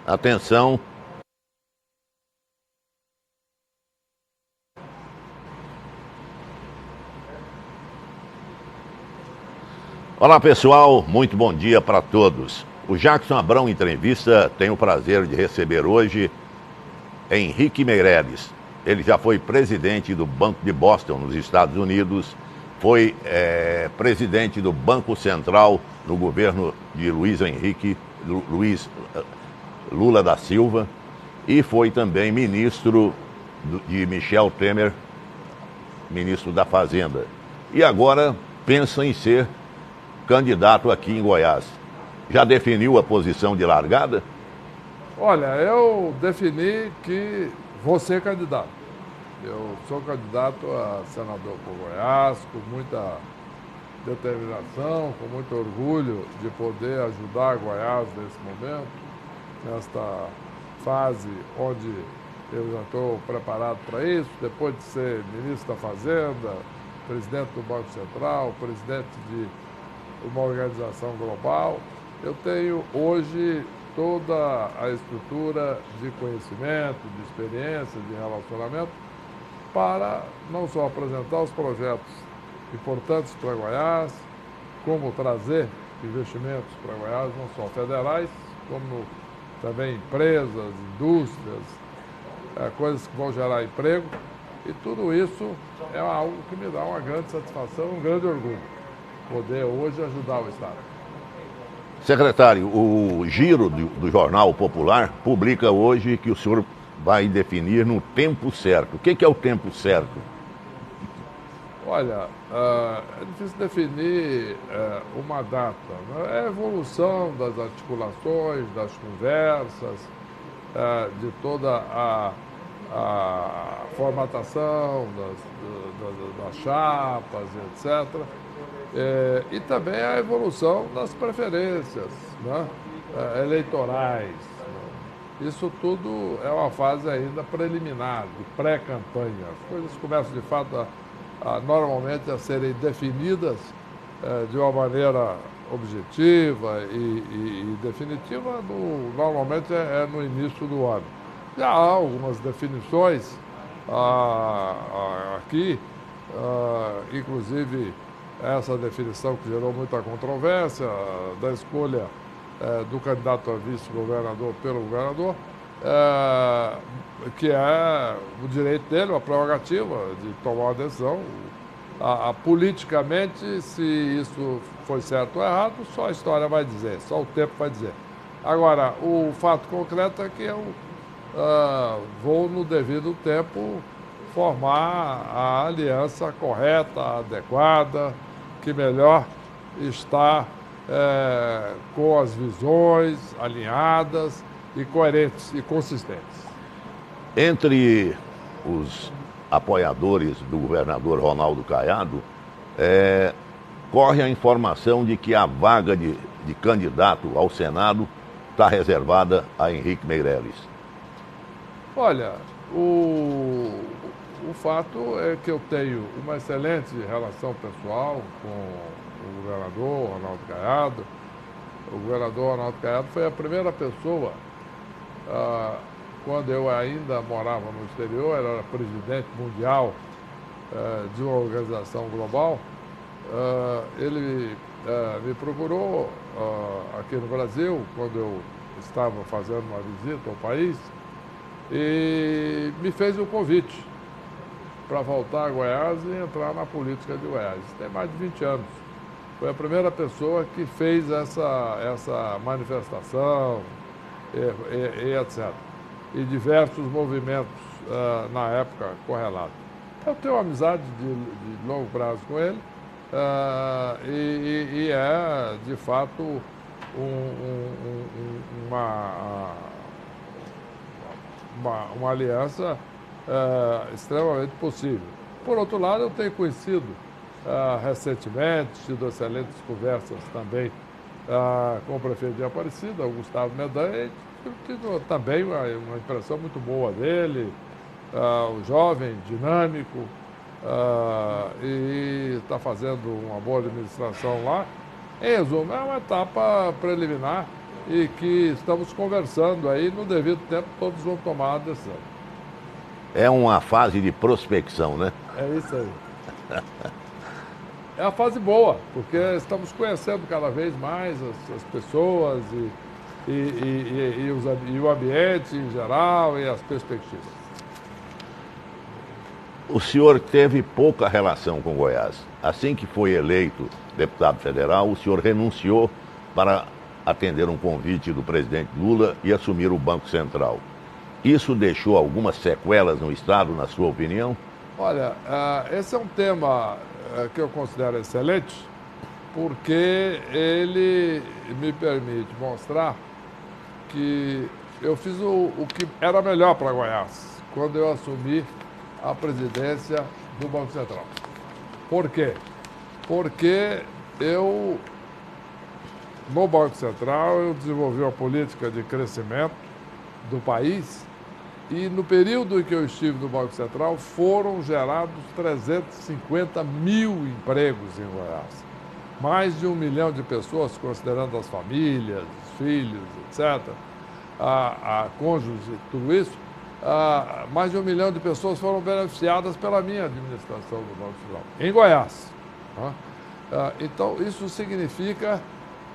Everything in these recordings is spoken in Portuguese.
Atenção. Olá pessoal, muito bom dia para todos. O Jackson Abrão Entrevista tem o prazer de receber hoje Henrique Meirelles. Ele já foi presidente do Banco de Boston, nos Estados Unidos, foi presidente do Banco Central no governo de Luiz Lula da Silva e foi também ministro de Michel Temer, ministro da Fazenda. E agora pensa em ser candidato aqui em Goiás. Já definiu a posição de largada? Olha, eu defini que vou ser candidato. Eu sou candidato a senador por Goiás, com muita determinação, com muito orgulho de poder ajudar Goiás nesse momento, nesta fase onde eu já estou preparado para isso, depois de ser ministro da Fazenda, presidente do Banco Central, presidente de uma organização global. Eu tenho hoje toda a estrutura de conhecimento, de experiência, de relacionamento, para não só apresentar os projetos importantes para Goiás, como trazer investimentos para Goiás, não só federais, como também empresas, indústrias, coisas que vão gerar emprego. E tudo isso é algo que me dá uma grande satisfação, um grande orgulho, poder hoje ajudar o Estado. Secretário, o Giro do Jornal Popular publica hoje que o senhor vai definir no tempo certo. O que é o tempo certo? Olha, é difícil definir uma data. Né? É a evolução das articulações, das conversas, de toda a formatação das chapas, etc. E também a evolução das preferências, né? Eleitorais. Isso tudo é uma fase ainda preliminar, de pré-campanha. As coisas começam, de fato, normalmente a serem definidas de uma maneira objetiva e definitiva, normalmente é no início do ano. Já há algumas definições aqui, inclusive essa definição que gerou muita controvérsia, da escolha do candidato a vice-governador pelo governador, que é o direito dele, a prerrogativa de tomar uma decisão. Politicamente, se isso foi certo ou errado, só a história vai dizer, só o tempo vai dizer. Agora, o fato concreto é que eu vou, no devido tempo, formar a aliança correta, adequada, que melhor está com as visões alinhadas e coerentes e consistentes. Entre os apoiadores do governador Ronaldo Caiado, corre a informação de que a vaga de candidato ao Senado está reservada a Henrique Meirelles. Olha, o fato é que eu tenho uma excelente relação pessoal com o governador Ronaldo Caiado. O governador Ronaldo Caiado foi a primeira pessoa, quando eu ainda morava no exterior, era presidente mundial de uma organização global. Ele me procurou aqui no Brasil, quando eu estava fazendo uma visita ao país, e me fez o convite para voltar a Goiás e entrar na política de Goiás. Tem mais de 20 anos. Foi a primeira pessoa que fez essa manifestação e etc. E diversos movimentos na época correlatos. Eu tenho uma amizade de longo prazo com ele e é, de fato, uma aliança extremamente possível. Por outro lado, eu tenho conhecido recentemente, tido excelentes conversas também com o prefeito de Aparecida, o Gustavo Mendanha, e tido também uma impressão muito boa dele, um jovem, dinâmico, e está fazendo uma boa administração lá. Em resumo, é uma etapa preliminar e que estamos conversando aí, no devido tempo todos vão tomar a decisão. É uma fase de prospecção, né? É isso aí. É a fase boa, porque estamos conhecendo cada vez mais as pessoas e o ambiente em geral e as perspectivas. O senhor teve pouca relação com Goiás. Assim que foi eleito deputado federal, o senhor renunciou para atender um convite do presidente Lula e assumir o Banco Central. Isso deixou algumas sequelas no Estado, na sua opinião? Olha, esse é um tema que eu considero excelente, porque ele me permite mostrar que eu fiz o que era melhor para Goiás, quando eu assumi a presidência do Banco Central. Por quê? Porque no Banco Central, eu desenvolvi uma política de crescimento do país e no período em que eu estive no Banco Central foram gerados 350 mil empregos em Goiás. Mais de 1 milhão de pessoas, considerando as famílias, os filhos, etc., cônjuges e tudo isso, mais de 1 milhão de pessoas foram beneficiadas pela minha administração do Banco Central, em Goiás. Então, isso significa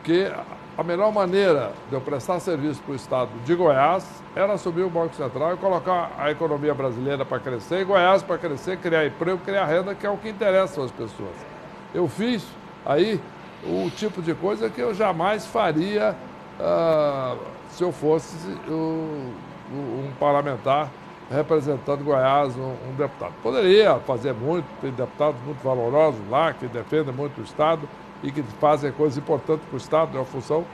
que a melhor maneira de eu prestar serviço para o Estado de Goiás era assumir o Banco Central e colocar a economia brasileira para crescer, e Goiás para crescer, criar emprego, criar renda, que é o que interessa às pessoas. Eu fiz aí o tipo de coisa que eu jamais faria se eu fosse um parlamentar representando Goiás, um deputado. Poderia fazer muito, tem deputados muito valorosos lá, que defendem muito o Estado e que fazem coisas importantes para o Estado, é uma função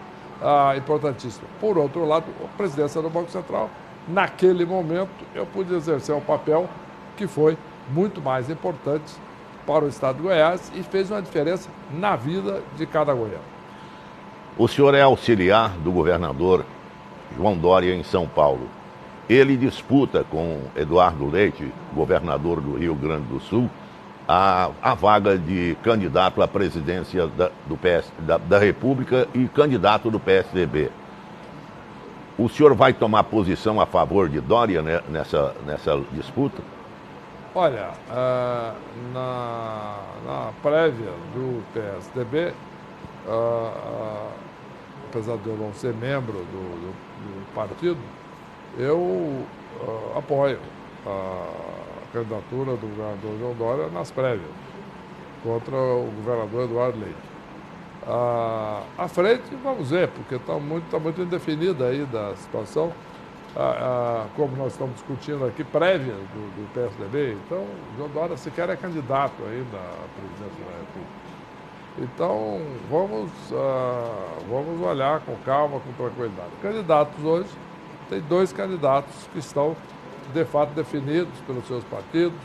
importantíssima. Por outro lado, a presidência do Banco Central, naquele momento, eu pude exercer um papel que foi muito mais importante para o Estado de Goiás e fez uma diferença na vida de cada goiano. O senhor é auxiliar do governador João Dória em São Paulo. Ele disputa com Eduardo Leite, governador do Rio Grande do Sul, a vaga de candidato à presidência da República e candidato do PSDB. O senhor vai tomar posição a favor de Dória nessa disputa? Olha, na prévia do PSDB, apesar de eu não ser membro do partido, eu apoio a candidatura do governador João Dória nas prévias, contra o governador Eduardo Leite. À frente, vamos ver, porque está muito indefinida aí da situação, como nós estamos discutindo aqui, prévias do PSDB. Então, o João Dória sequer é candidato ainda à presidência da República. Então, vamos olhar com calma, com tranquilidade. Candidatos hoje, tem 2 candidatos que estão, de fato, definidos pelos seus partidos,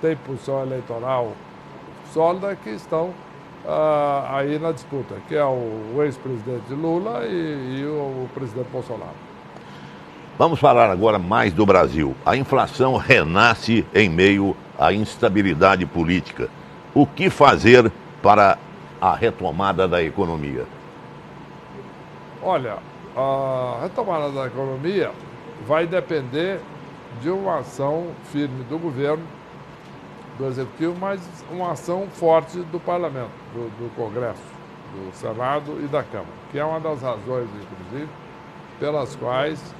tem posição eleitoral sólida, que estão aí na disputa, que é o ex-presidente Lula e o presidente Bolsonaro. Vamos falar agora mais do Brasil. A inflação renasce em meio à instabilidade política. O que fazer para a retomada da economia? Olha, a retomada da economia vai depender de uma ação firme do governo, do Executivo, mas uma ação forte do Parlamento, do Congresso, do Senado e da Câmara, que é uma das razões, inclusive, pelas quais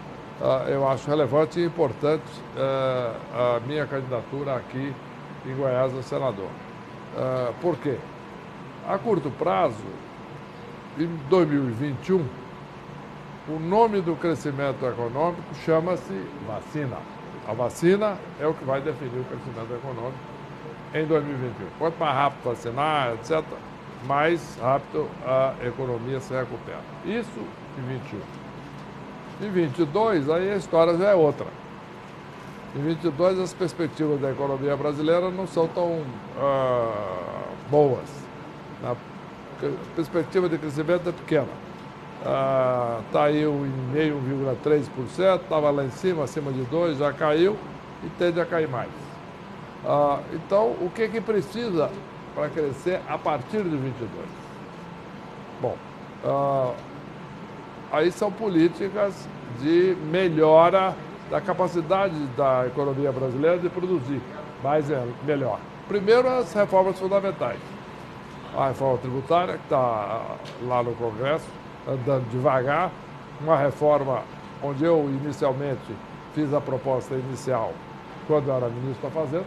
eu acho relevante e importante a minha candidatura aqui em Goiás a senador. Por quê? A curto prazo, em 2021, o nome do crescimento econômico chama-se vacina. A vacina é o que vai definir o crescimento econômico em 2021. Quanto mais rápido vacinar, etc., mais rápido a economia se recupera. Isso em 21. Em 22, aí a história já é outra. Em 22, as perspectivas da economia brasileira não são tão boas. A perspectiva de crescimento é pequena. Está aí em 1,3%, estava lá em cima, acima de 2%, já caiu e tende a cair mais. Então, o que precisa para crescer a partir de 22? Bom, aí são políticas de melhora da capacidade da economia brasileira de produzir melhor. Primeiro, as reformas fundamentais. A reforma tributária, que está lá no Congresso, andando devagar. Uma reforma onde eu, inicialmente, fiz a proposta inicial quando eu era ministro da Fazenda.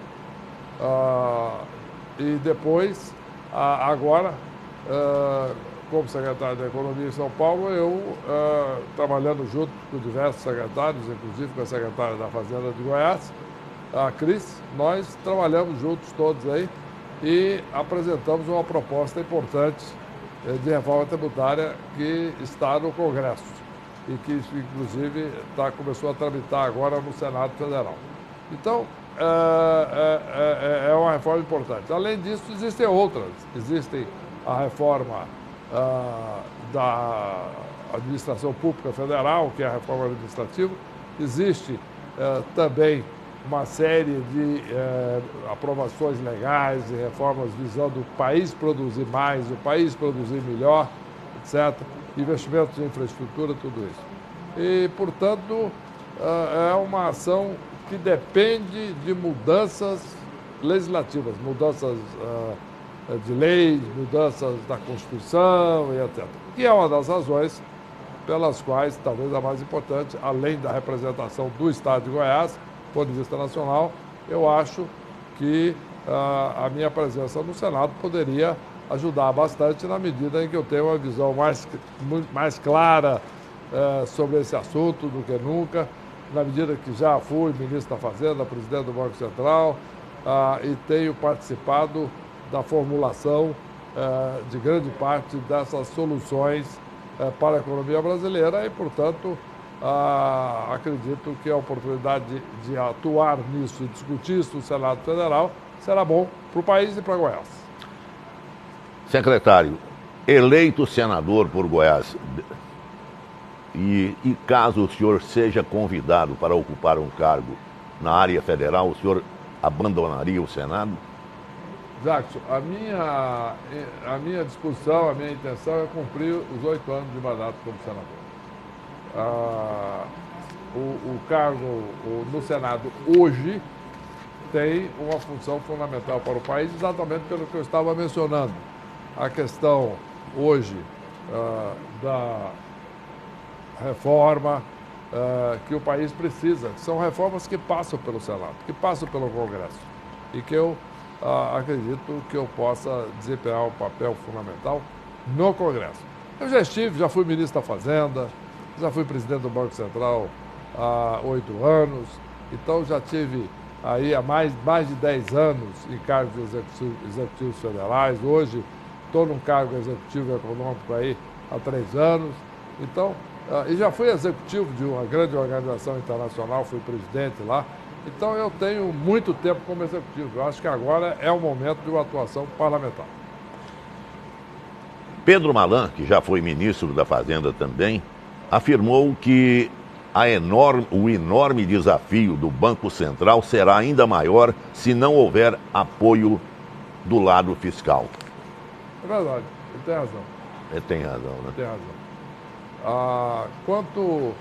E depois, agora, como secretário da Economia em São Paulo, eu, trabalhando junto com diversos secretários, inclusive com a secretária da Fazenda de Goiás, a Cris, nós trabalhamos juntos todos aí e apresentamos uma proposta importante de reforma tributária que está no Congresso e que, inclusive, começou a tramitar agora no Senado Federal. Então, é uma reforma importante. Além disso, existem outras. Existem a reforma da Administração Pública Federal, que é a reforma administrativa. Existe também uma série de aprovações legais e reformas visando o país produzir mais, o país produzir melhor, etc. Investimentos em infraestrutura, tudo isso. E, portanto, é uma ação que depende de mudanças legislativas, mudanças de leis, mudanças da Constituição e etc. Que é uma das razões pelas quais, talvez a mais importante, além da representação do Estado de Goiás, do ponto de vista nacional, eu acho que a minha presença no Senado poderia ajudar bastante na medida em que eu tenho uma visão mais clara sobre esse assunto do que nunca, na medida que já fui ministro da Fazenda, presidente do Banco Central, e tenho participado da formulação de grande parte dessas soluções para a economia brasileira e, portanto, acredito que a oportunidade de atuar nisso e discutir isso no Senado Federal será bom para o país e para Goiás. Secretário, eleito senador por Goiás, e caso o senhor seja convidado para ocupar um cargo na área federal, o senhor abandonaria o Senado? Jackson, a minha disposição, a minha intenção é cumprir os 8 anos de mandato como senador. O cargo no Senado hoje tem uma função fundamental para o país, exatamente pelo que eu estava mencionando. A questão hoje da reforma que o país precisa, que são reformas que passam pelo Senado, que passam pelo Congresso, e que eu acredito que eu possa desempenhar um papel fundamental no Congresso. Eu já fui ministro da Fazenda, já fui presidente do Banco Central há 8 anos, então já tive aí há mais de 10 anos em cargos executivos federais. Hoje estou num cargo executivo econômico aí há 3 anos. Então, e já fui executivo de uma grande organização internacional, fui presidente lá. Então eu tenho muito tempo como executivo. Eu acho que agora é o momento de uma atuação parlamentar. Pedro Malan, que já foi ministro da Fazenda também, afirmou que o enorme desafio do Banco Central será ainda maior se não houver apoio do lado fiscal. É verdade, ele tem razão. Ele tem razão, né? Tem razão. Quanto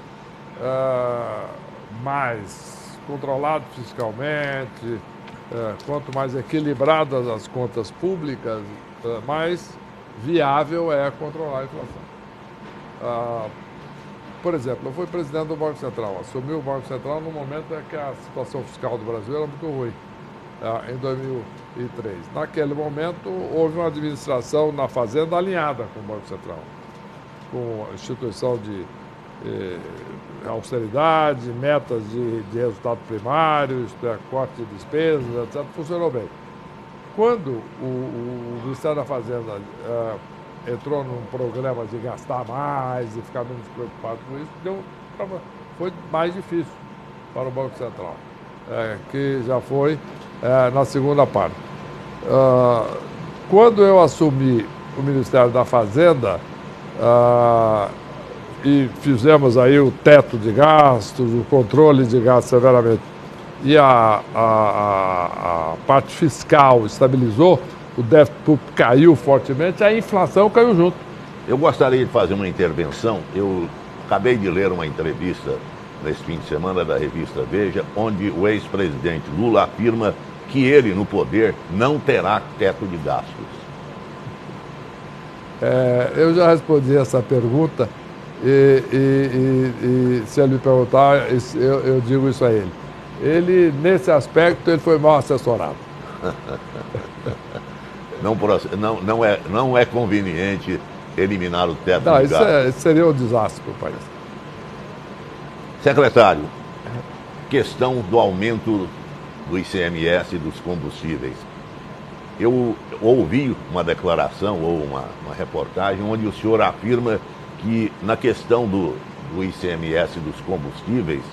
mais controlado fiscalmente, quanto mais equilibradas as contas públicas, mais viável é controlar a inflação. Por exemplo, eu fui presidente do Banco Central, assumi o Banco Central no momento em que a situação fiscal do Brasil era muito ruim, em 2003. Naquele momento, houve uma administração na Fazenda alinhada com o Banco Central, com a instituição de austeridade, metas de resultado primário, corte de despesas, etc., funcionou bem. Quando o Ministério da Fazenda entrou num programa de gastar mais e ficar menos preocupado com isso, foi mais difícil para o Banco Central, que já foi na segunda parte. Quando eu assumi o Ministério da Fazenda, e fizemos aí o teto de gastos, o controle de gastos severamente, e a parte fiscal estabilizou, o déficit público caiu fortemente, a inflação caiu junto. Eu gostaria de fazer uma intervenção. Eu acabei de ler uma entrevista nesse fim de semana da revista Veja, onde o ex-presidente Lula afirma que ele, no poder, não terá teto de gastos. Eu já respondi essa pergunta e se ele me perguntar, eu digo isso a ele. Ele, nesse aspecto, ele foi mal assessorado. Não é conveniente eliminar o teto de gastos. Isso seria um desastre para o país. Secretário, questão do aumento do ICMS dos combustíveis. Eu ouvi uma declaração ou uma reportagem onde o senhor afirma que na questão do ICMS dos combustíveis,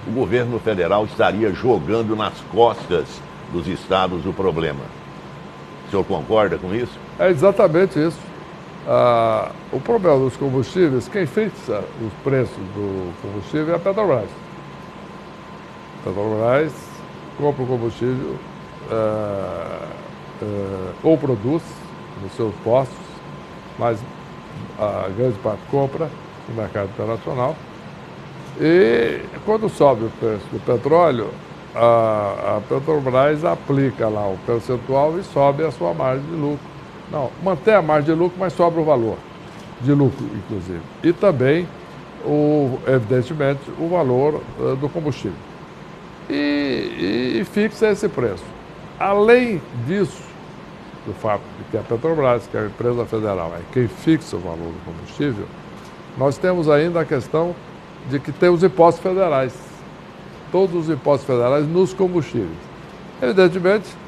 o governo federal estaria jogando nas costas dos estados o problema. O senhor concorda com isso? É exatamente isso. O problema dos combustíveis, quem fixa os preços do combustível é a Petrobras. A Petrobras compra o combustível ou produz nos seus postos, mas a grande parte compra no mercado internacional. E quando sobe o preço do petróleo, a Petrobras aplica lá o percentual e sobe a sua margem de lucro. Não, mantém a margem de lucro, mas sobra o valor de lucro, inclusive. E também, evidentemente, o valor do combustível. E fixa esse preço. Além disso, do fato de que a Petrobras, que é a empresa federal, é quem fixa o valor do combustível, nós temos ainda a questão de que tem os impostos federais. Todos os impostos federais nos combustíveis. Evidentemente,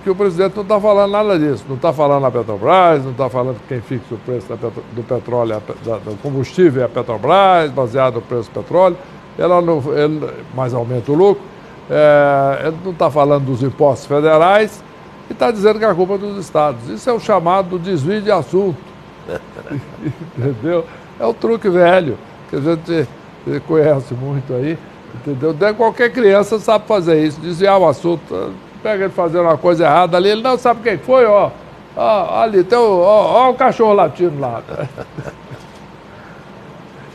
que o presidente não está falando nada disso. Não está falando a Petrobras, não está falando que quem fixa o preço do petróleo, do combustível é a Petrobras, baseado no preço do petróleo. Ele mais aumenta o lucro. Ele não está falando dos impostos federais e está dizendo que é a culpa dos estados. Isso é o chamado desvio de assunto. Entendeu? É o truque velho, que a gente conhece muito aí. Entendeu? Qualquer criança sabe fazer isso, desviar o assunto. Pega ele fazendo uma coisa errada ali, ele não sabe quem foi, ó. Ali, tem o cachorro latindo lá.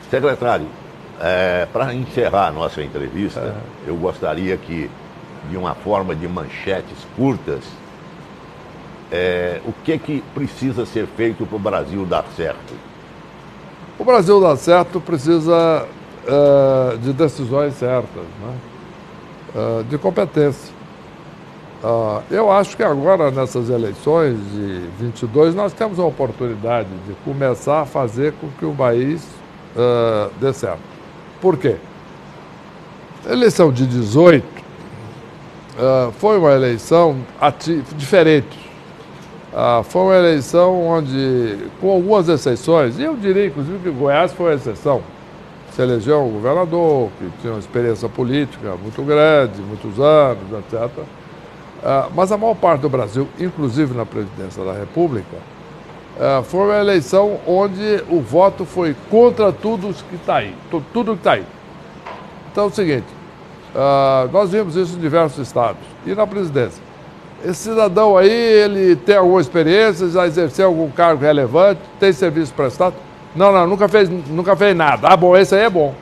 Secretário, para encerrar a nossa entrevista, eu gostaria que, de uma forma de manchetes curtas, o que precisa ser feito para o Brasil dar certo? O Brasil dar certo precisa de decisões certas, né? De competência. Eu acho que agora, nessas eleições de 22, nós temos a oportunidade de começar a fazer com que o país dê certo. Por quê? A eleição de 18 foi uma eleição diferente. Foi uma eleição onde, com algumas exceções, e eu diria, inclusive, que Goiás foi a exceção. Se elegeu um governador que tinha uma experiência política muito grande, muitos anos, etc. Mas a maior parte do Brasil, inclusive na presidência da República, foi uma eleição onde o voto foi contra tudo que está aí. Tudo que está aí. Então é o seguinte, nós vimos isso em diversos estados. E na presidência. Esse cidadão aí, ele tem alguma experiência, já exerceu algum cargo relevante, tem serviço prestado? Não, nunca fez nada. Bom, esse aí é bom.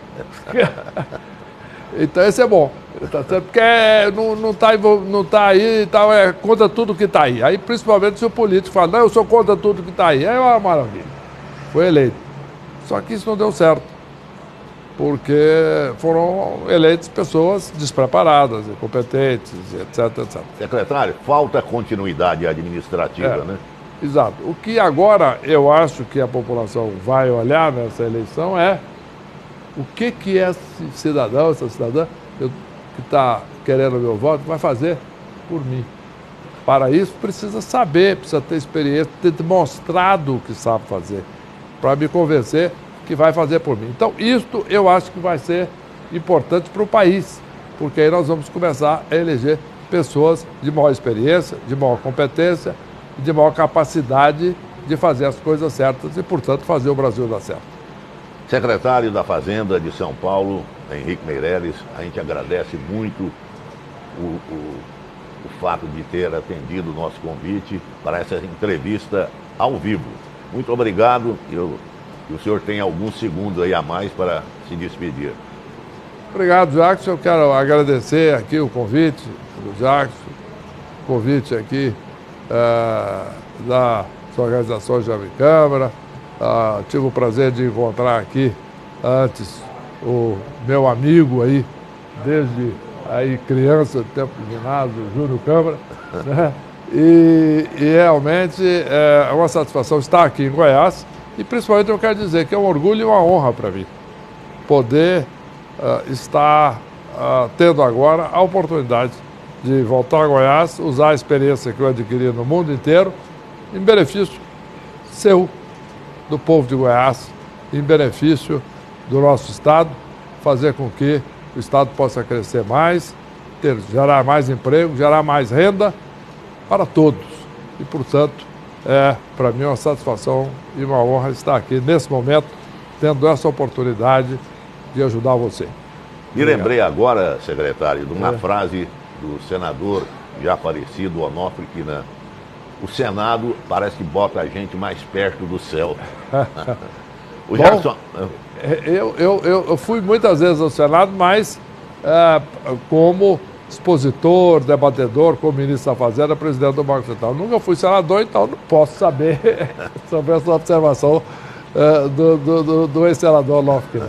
Então esse é bom. Tá certo? Porque não está aí e tal, é contra tudo que está aí. Aí, principalmente, se o político fala, não, eu sou contra tudo que está aí. Aí é uma maravilha. Foi eleito. Só que isso não deu certo. Porque foram eleitas pessoas despreparadas, incompetentes, etc, etc. Secretário, falta continuidade administrativa, né? Exato. O que agora eu acho que a população vai olhar nessa eleição é o que esse cidadão, essa cidadã, que está querendo o meu voto, vai fazer por mim. Para isso, precisa saber, precisa ter experiência, ter demonstrado o que sabe fazer, para me convencer que vai fazer por mim. Então, isto eu acho que vai ser importante para o país, porque aí nós vamos começar a eleger pessoas de maior experiência, de maior competência e de maior capacidade de fazer as coisas certas e, portanto, fazer o Brasil dar certo. Secretário da Fazenda de São Paulo, Henrique Meirelles, a gente agradece muito o fato de ter atendido o nosso convite para essa entrevista ao vivo. Muito obrigado. Eu E o senhor tem alguns segundos aí a mais para se despedir. Obrigado, Jackson. Eu quero agradecer aqui o convite do Jackson, o convite aqui da sua organização Jovem Câmara. Tive o prazer de encontrar aqui antes o meu amigo aí, desde aí criança, tempo de ginásio, Júnior Câmara, né? E realmente é uma satisfação estar aqui em Goiás e principalmente eu quero dizer que é um orgulho e uma honra para mim poder estar tendo agora a oportunidade de voltar a Goiás, usar a experiência que eu adquiri no mundo inteiro em benefício seu, do povo de Goiás, em benefício do nosso Estado, fazer com que o Estado possa crescer mais, gerar mais emprego, gerar mais renda para todos. E, portanto, é para mim uma satisfação e uma honra estar aqui nesse momento, tendo essa oportunidade de ajudar você. Me lembrei agora, secretário, de uma frase do senador já falecido, Onofre, que o Senado parece que bota a gente mais perto do céu. O Jackson... Eu fui muitas vezes ao Senado, mas como expositor, debatedor, como ministro da Fazenda, presidente do Banco Central. Nunca fui senador, então não posso saber sobre essa observação do ex-senador Onofre.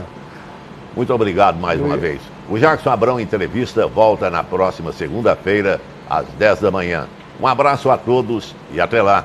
Muito obrigado mais uma vez. O Jackson Abrão Entrevista volta na próxima segunda-feira, às 10 da manhã. Um abraço a todos e até lá.